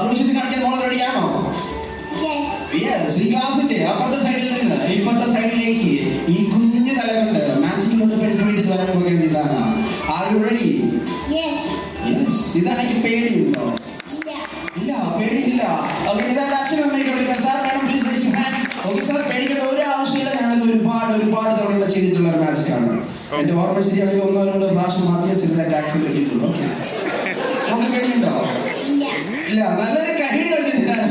Bluetooth കാണിക്കാൻ മോൾ റെഡിയാണോ? ഈ ഗ്ലാസിന്റെ അപ്പുറത്തെ സൈഡിൽ നിന്ന് ഇപ്പുറത്തെ സൈഡിലേക്ക് ഈ കുഞ്ഞു തല കൊണ്ട് മാജിക്കിലോട്ട് പെട്രോയിട്ട് വരാൻ പോകേണ്ടതാണ്. Are you ready? ഇതാണെങ്കിൽ പേടിയുണ്ടോ? ഇല്ല, പേടിയില്ല. ഇതാണ് അച്ഛനും അമ്മയ്ക്ക് കൊടുക്കുക. Sir madam please raise your hand. Okay sir, പേടിക്കേണ്ട ഒരു ആവശ്യമില്ല. ഞാനത് ഒരുപാട് തവണ ചെയ്തിട്ടുള്ള ഒരു മാജിക്കാണ്. എന്റെ ഓർമ്മ ശരിയാണെങ്കിൽ 1-2 പ്രാവശ്യം മാത്രമേ ചെറുതായിട്ട് ആക്സിഡന്റ് പറ്റിയിട്ടുള്ളൂ. ഓക്കെ, നമുക്ക് പേടിയുണ്ടോ? ഇല്ല. നല്ലൊരു കഹിടി കളിച്ചിട്ട് ഇതാണ്